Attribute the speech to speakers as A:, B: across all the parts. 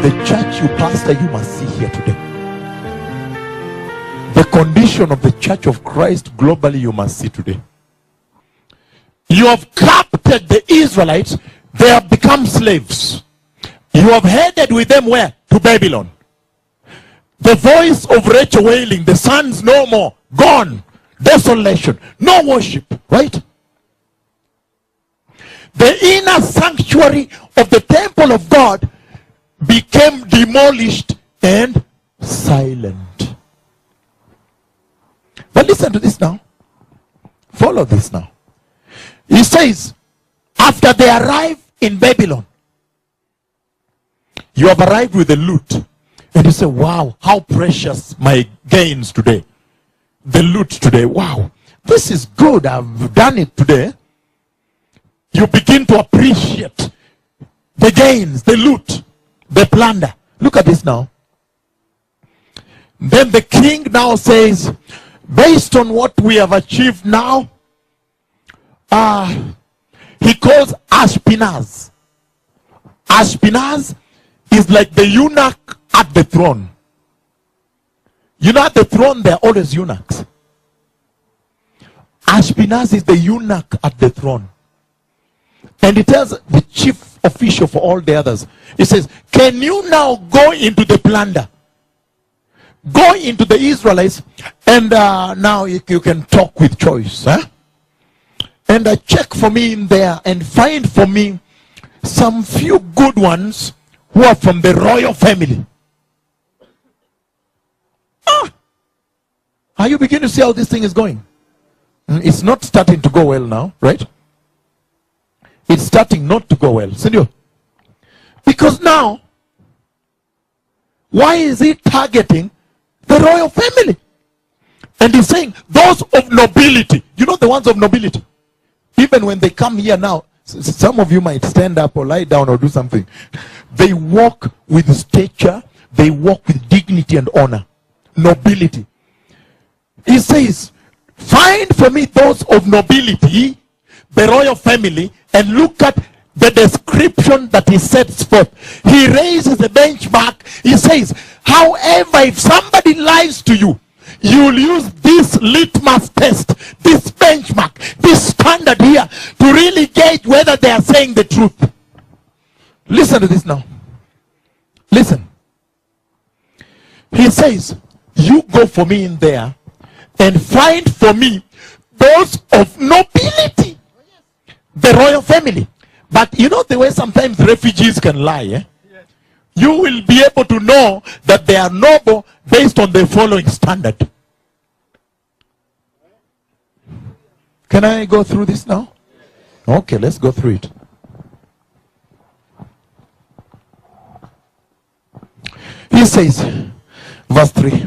A: the church you pastor, you must see here today. The condition of the church of Christ globally, you must see today. You have captured the Israelites. They have become slaves. You have headed with them where? To Babylon. The voice of Rachel wailing, the sons no more, gone, desolation, no worship, right? The inner sanctuary of the temple of God became demolished and silent. But listen to this now. Follow this now. He says, after they arrive in Babylon, you have arrived with the loot. And you say, wow, how precious my gains today. The loot today. Wow, this is good. I've done it today. You begin to appreciate the gains, the loot, the plunder. Look at this now. Then the king now says, based on what we have achieved now, he calls Ashpenaz. Ashpenaz is like the eunuch at the throne. You know, at the throne there are always eunuchs. Ashpenaz is the eunuch at the throne. And he tells the chief official for all the others, he says, can you now go into the plunder? Go into the Israelites, and now you can talk with choice. Huh? And check for me in there and find for me some few good ones who are from the royal family. Are you beginning to see how this thing is going? It's not starting to go well now, right? It's starting not to go well. Senor. Because now, why is he targeting the royal family? And he's saying, those of nobility. You know the ones of nobility? Even when they come here now, some of you might stand up or lie down or do something. They walk with stature. They walk with dignity and honor. Nobility. He says, find for me those of nobility, the royal family, and look at the description that he sets forth. He raises the benchmark. He says, however, if somebody lies to you, you'll use this litmus test, this benchmark, this standard here to really gauge whether they are saying the truth. Listen to this now. Listen. He says, you go for me in there and find for me those of nobility, the royal family. But you know the way sometimes refugees can lie, eh? Yes. You will be able to know that they are noble based on the following standard. Can I go through this now? Okay, let's go through it. He says, verse 3.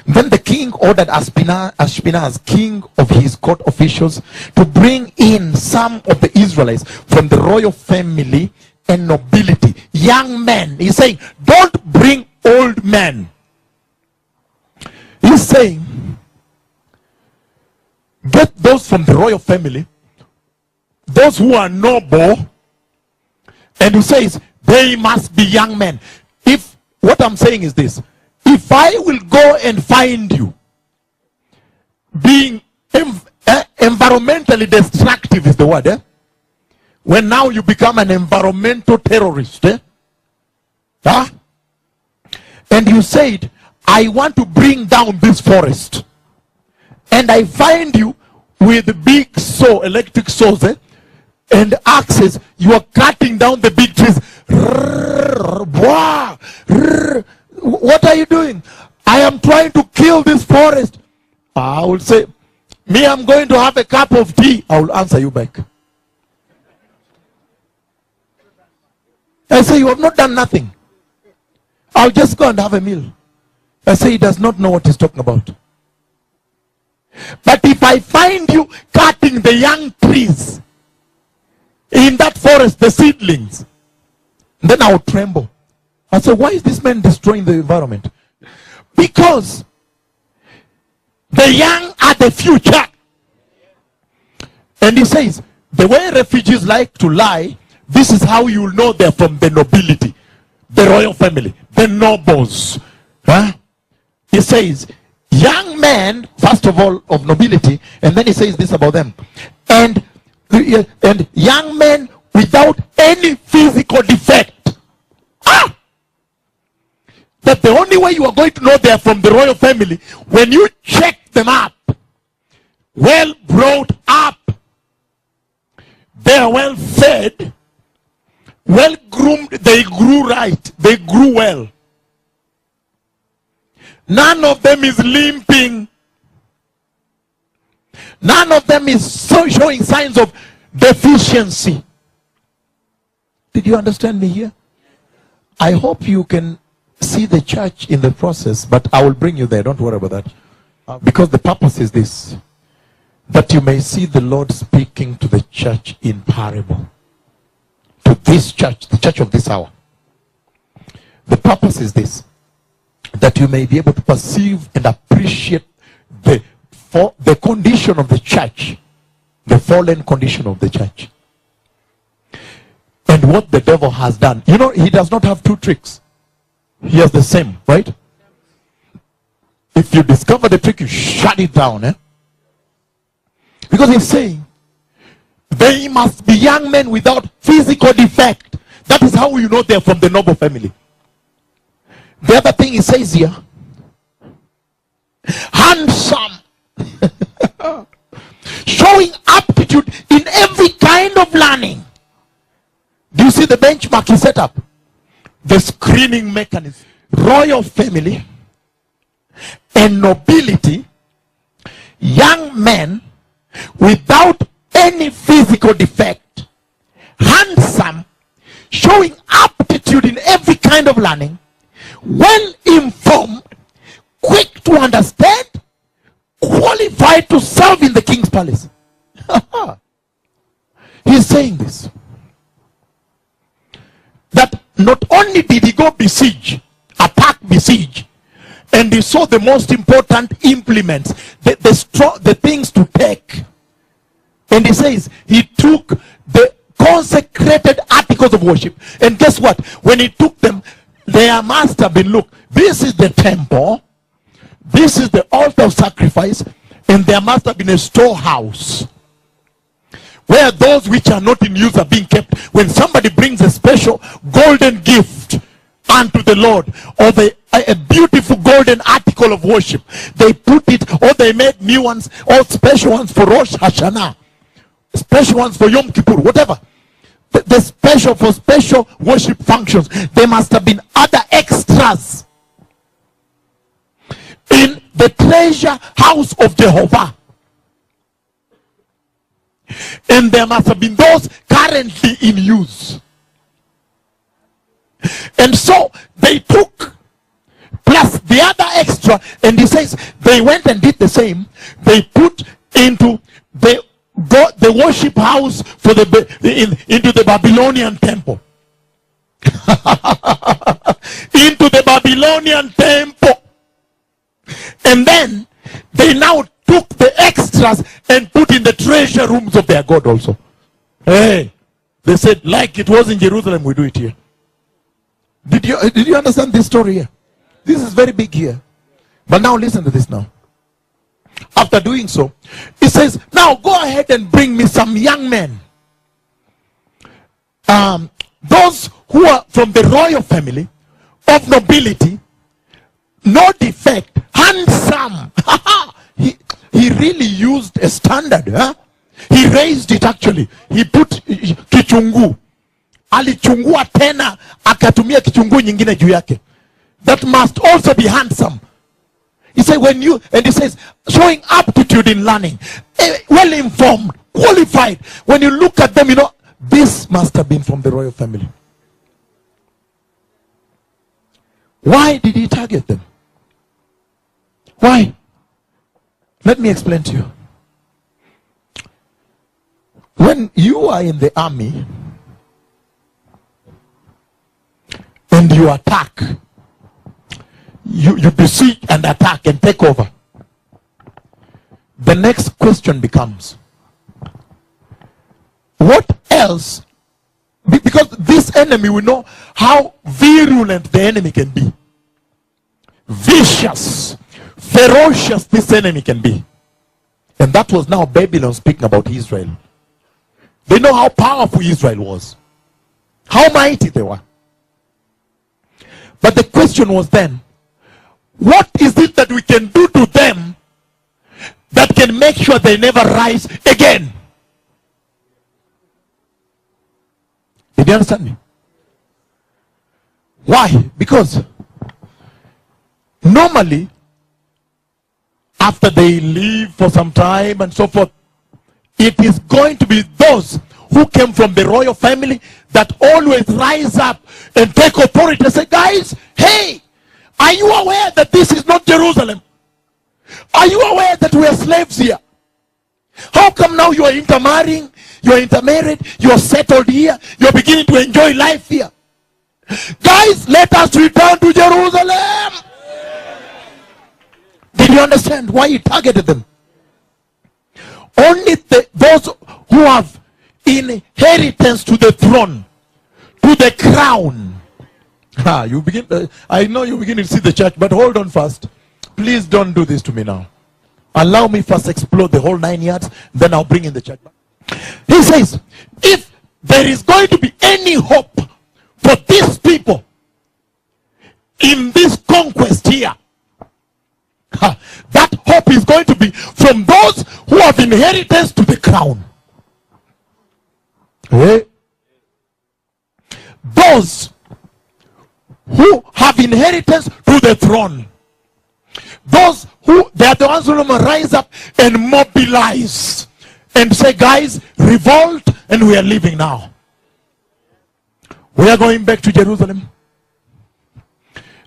A: Then the king ordered Ashpenaz, king of his court officials, to bring in some of the Israelites from the royal family and nobility, young men. He's saying, don't bring old men. He's saying, get those from the royal family, those who are noble, and he says, they must be young men. If, what I'm saying is this, if I will go and find you being environmentally destructive is the word, eh? When now you become an environmental terrorist, eh? Huh? And you said, I want to bring down this forest. And I find you with big saw, electric saws, eh? And axes. You are cutting down the big trees. What are you doing? I am trying to kill this forest. I will say, me, I'm going to have a cup of tea. I will answer you back. I say, you have not done nothing. I'll just go and have a meal. I say, he does not know what he's talking about. But if I find you cutting the young trees in that forest, the seedlings, then I will tremble. I say, why is this man destroying the environment? Because the young are the future. And he says, the way refugees like to lie, this is how you will know they're from the nobility. the royal family, the nobles. Huh? He says, young men, first of all, of nobility, and then he says this about them. And young men without any physical defect. Ah! That the only way you are going to know they are from the royal family, when you check them up, well brought up, they are well fed, well groomed, they grew right, they grew well. None of them is limping. None of them is showing signs of deficiency. Did you understand me here? I hope you can see the church in the process, but I will bring you there. Don't worry about that. Because the purpose is this, that you may see the Lord speaking to the church in parable. To this church, the church of this hour. The purpose is this, that you may be able to perceive and appreciate the condition of the church, the fallen condition of the church, and what the devil has done. You know, he does not have two tricks. He has the same, right? If you discover the trick, you shut it down. Because he's saying, they must be young men without physical defect. That is how you know they're from the noble family. The other thing he says here, handsome, showing aptitude in every kind of learning. Do you see the benchmark he set up? The screening mechanism. Royal family and nobility, young men without any physical defect, handsome, showing aptitude in every kind of learning, well informed, quick to understand, qualified to serve in the king's palace. He's saying this, that not only did he go attack besiege, and he saw the most important implements, the things to take, and he says he took the consecrated articles of worship, and guess what? When he took them, there must have been, look, this is the temple, this is the altar of sacrifice, and there must have been a storehouse where those which are not in use are being kept. When somebody brings a special golden gift unto the Lord, or a beautiful golden article of worship, they put it, or they make new ones, or special ones for Rosh Hashanah, special ones for Yom Kippur, whatever. The special for special worship functions. There must have been other extras in the treasure house of Jehovah. And there must have been those currently in use. And so they took plus the other extra, and he says they went and did the same. They put into the worship house for into the Babylonian temple. Into the Babylonian temple. And then they now took the extras and put in the treasure rooms of their God also. Hey, they said, like it was in Jerusalem, we do it here. Did you understand this story here? This is very big here. But now listen to this now. After doing so, he says, now go ahead and bring me some young men. Those who are from the royal family, of nobility, no defect, handsome. He really used a standard. He raised it actually. He put kichungu. Alichungua tena, akatumia kichungu nyingine juu yake. That must also be handsome. He said, and he says, showing aptitude in learning, well informed, qualified. When you look at them, you know, this must have been from the royal family. Why did he target them? Why? Let me explain to you. When you are in the army and you attack, you besiege and attack and take over, the next question becomes, what else Because this enemy, we know how virulent the enemy can be. Vicious, ferocious this enemy can be. And that was now Babylon speaking about Israel. They know how powerful Israel was, how mighty they were. But the question was then, what is it that we can do to them that can make sure they never rise again? Did you understand me? Why? Because normally, after they leave for some time and so forth, it is going to be those who came from the royal family that always rise up and take authority and say, guys, hey, are you aware that this is not Jerusalem? Are you aware that we are slaves here? How come now you are intermarrying, you are intermarried, you are settled here, you are beginning to enjoy life here? Guys, let us return to Jerusalem. Did you understand why he targeted them? Only those who have inheritance to the throne, to the crown. You begin. I know you begin to see the church, but hold on first. Please don't do this to me now. Allow me first explore the whole 9 yards, then I'll bring in the church. He says, if there is going to be any hope for these people in this conquest here, that hope is going to be from those who have inheritance to the crown. Those who have inheritance to the throne. Those who, they are the ones who will rise up and mobilize and say, guys, revolt, and we are leaving now. We are going back to Jerusalem.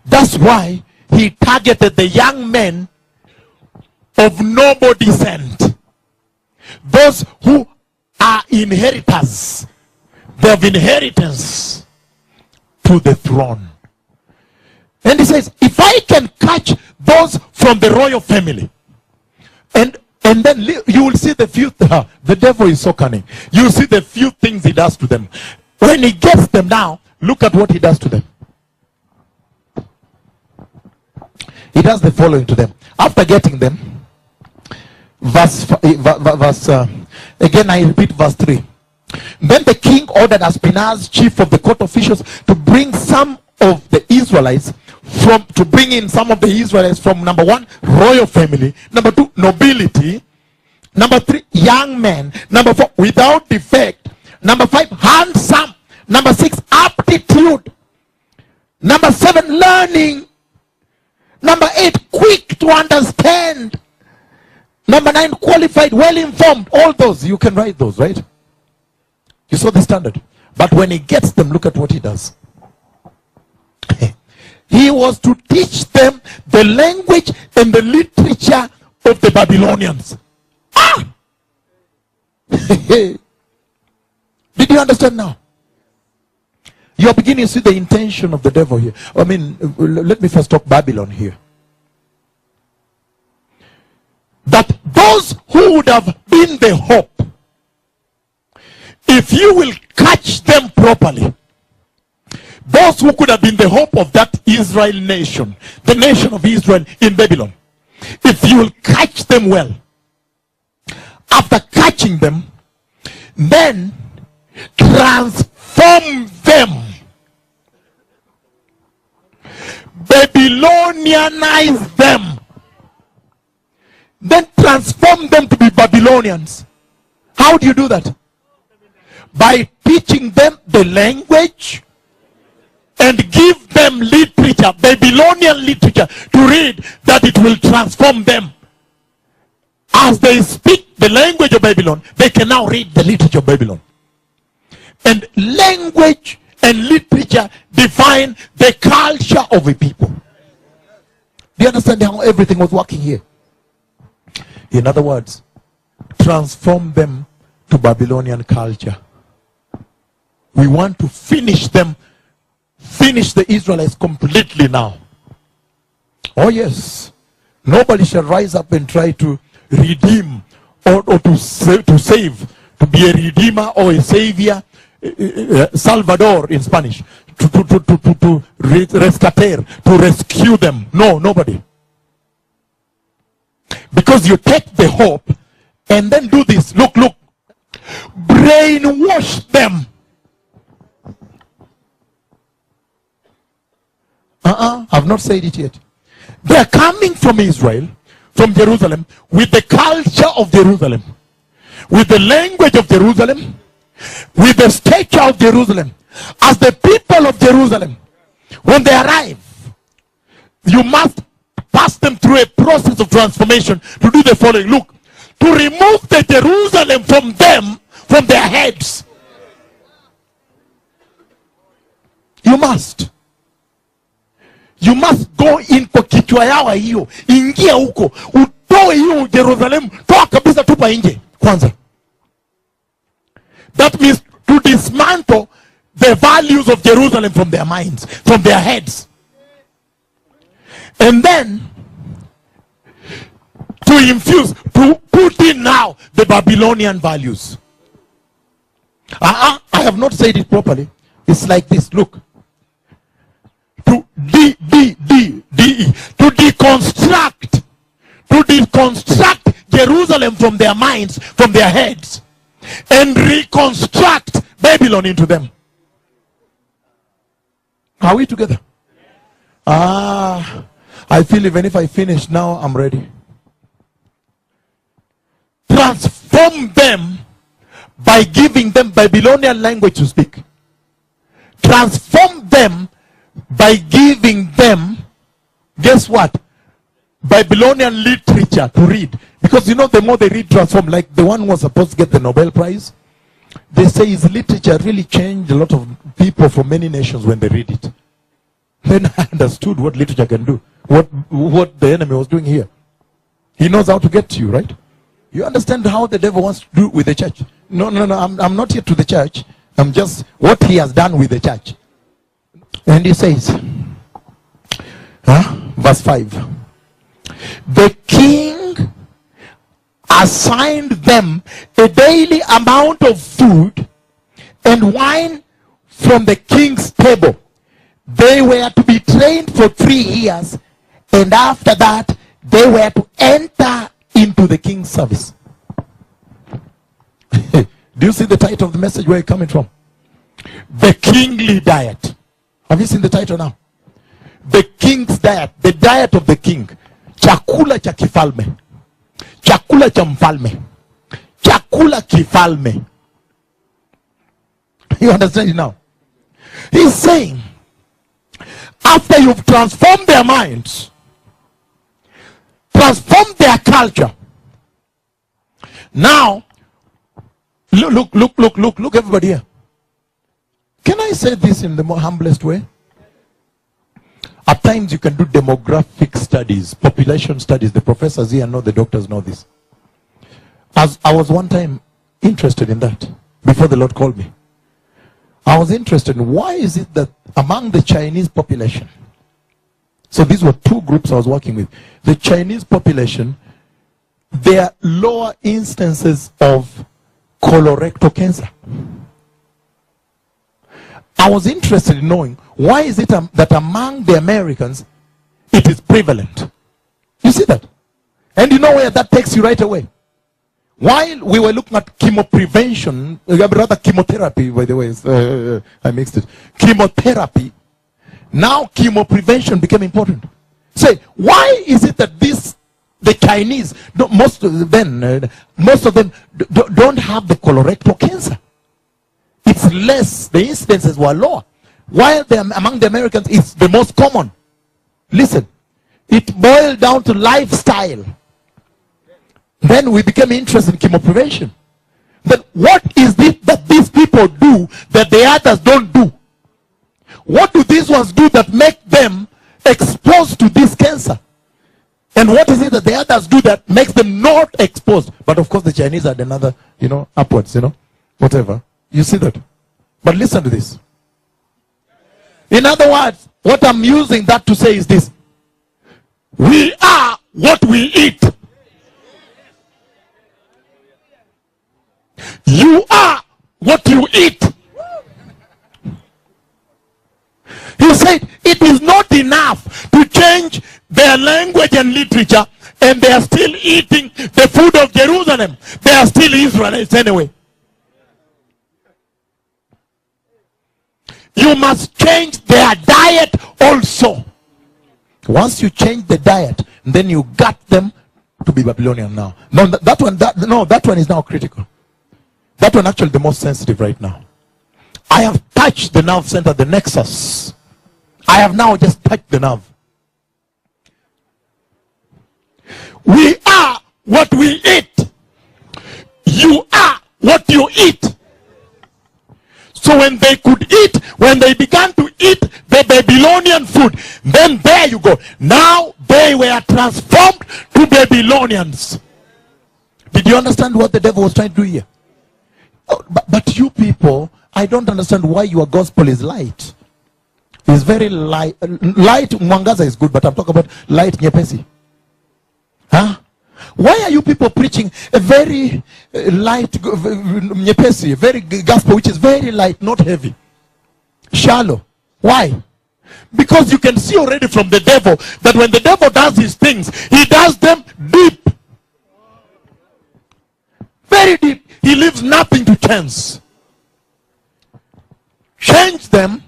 A: That's why he targeted the young men of noble descent. Those who are inheritors. They have inheritance to the throne. And he says, if I can catch those from the royal family, and then you will see the few, the devil is so cunning. You will see the few things he does to them. When he gets them now, look at what he does to them. He does the following to them. After getting them, again I repeat verse 3. Then the king ordered Aspinaz, chief of the court officials, to bring some of the Israelites from number 1, royal family, number 2, nobility, number 3, young men, number 4, without defect, number 5, handsome, number 6, aptitude, number 7, learning, number 8, quick to understand, number 9, qualified, well informed. All those, you can write those, right? You saw the standard. But when he gets them, look at what he does. He was to teach them the language and the literature of the Babylonians. Did you understand now? You are beginning to see the intention of the devil here. I mean, let me first talk Babylon here. That those who would have been the hope, if you will catch them properly, those who could have been the hope of that Israel nation, the nation of Israel in Babylon, if you will catch them well, after catching them, then transform them, Babylonianize them, then transform them to be Babylonians. How do you do that? By teaching them the language and give them literature, Babylonian literature, to read, that it will transform them. As they speak the language of Babylon, they can now read the literature of Babylon. And language and literature define the culture of a people. Do you understand how everything was working here? In other words, transform them to Babylonian culture. We want to finish them, finish the Israelites completely now. Oh yes, nobody shall rise up and try to redeem or to save, to be a redeemer or a savior Salvador in Spanish, to rescatar, to rescue them. No, nobody. Because you take the hope and then do this. Look. Brainwash them. I've not said it yet. They are coming from Israel, from Jerusalem, with the culture of Jerusalem, with the language of Jerusalem, with the stature of Jerusalem. As the people of Jerusalem, when they arrive, you must pass them through a process of transformation to do the following. Look, to remove the Jerusalem from them, from their heads. You must go in kwa kichwa yao hiyo. Ingia huko. Utoe hiyo Jerusalem. Toa kabisa tupa nje. Kwanza. That means to dismantle the values of Jerusalem from their minds, from their heads. And then to infuse, to put in now the Babylonian values. I have not said it properly. It's like this. Look. To deconstruct Jerusalem from their minds, from their heads, and reconstruct Babylon into them. Are we together? I feel even if I finish now, I'm ready. Transform them by giving them Babylonian language to speak. Transform them by giving them, guess what? Babylonian literature to read. Because you know, the more they read, transform. Like the one who was supposed to get the Nobel Prize, they say his literature really changed a lot of people from many nations when they read it. Then I understood what literature can do. What the enemy was doing here. He knows how to get to you, right? You understand how the devil wants to do with the church. No, I'm not here to the church. I'm just what he has done with the church. And he says, verse 5, the king assigned them a daily amount of food and wine from the king's table. They were to be trained for 3 years, and after that they were to enter into the king's service. Do you see the title of the message, where it's coming from? The kingly diet. Have you seen the title now? The king's diet. The diet of the king. Chakula cha kifalme. Chakula cha mfalme. Chakula kifalme. You understand it now? He's saying, after you've transformed their minds, transformed their culture, now, look, everybody here. Can I say this in the more humblest way? At times you can do demographic studies, population studies. The professors here know, the doctors know this. As I was one time interested in that before the Lord called me. I was interested in why is it that among the Chinese population, so these were 2 groups I was working with. The Chinese population, there are lower instances of colorectal cancer. I was interested in knowing why is it that among the Americans it is prevalent. You see that? And you know where that takes you right away. While we were looking at chemoprevention, rather chemotherapy, by the way, I mixed it. Chemotherapy. Now chemoprevention became important. Say, why is it that the Chinese, most of them don't have the colorectal cancer? It's less, the incidences were lower. While among the Americans, it's the most common. Listen, it boiled down to lifestyle. Then we became interested in chemoprevention. But what is it that these people do that the others don't do? What do these ones do that make them exposed to this cancer? And what is it that the others do that makes them not exposed? But of course the Chinese had another, upwards, whatever. You see that? But listen to this. In other words, what I'm using that to say is this. We are what we eat. You are what you eat. said it is not enough to change their language and literature, and they are still eating the food of Jerusalem. They are still Israelites anyway. You must change their diet also. Once you change the diet, then you got them to be Babylonian now. No, that one is now critical. That one actually the most sensitive right now. I have touched the nerve center, the nexus. I have now just touched the nerve. We are what we eat. You are what you eat. So when they could eat, when they began to eat the Babylonian food, then there you go. Now they were transformed to Babylonians. Did you understand what the devil was trying to do here? Oh, but you people, I don't understand why your gospel is light. It's very light. Light, mwangaza is good, but I'm talking about light nyepesi. Huh? Why are you people preaching a very light, nyepesi, very gospel which is very light, not heavy? Shallow. Why? Because you can see already from the devil that when the devil does his things, he does them deep. Very deep. He leaves nothing to chance. Change them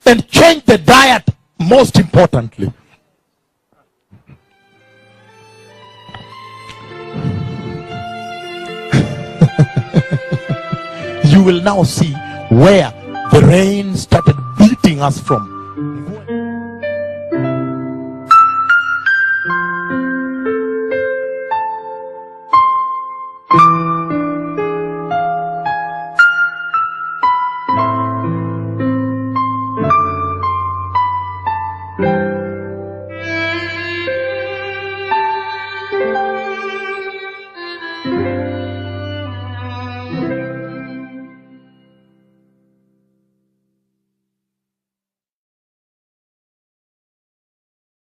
A: and change the diet most importantly. You will now see where the rain started beating us from.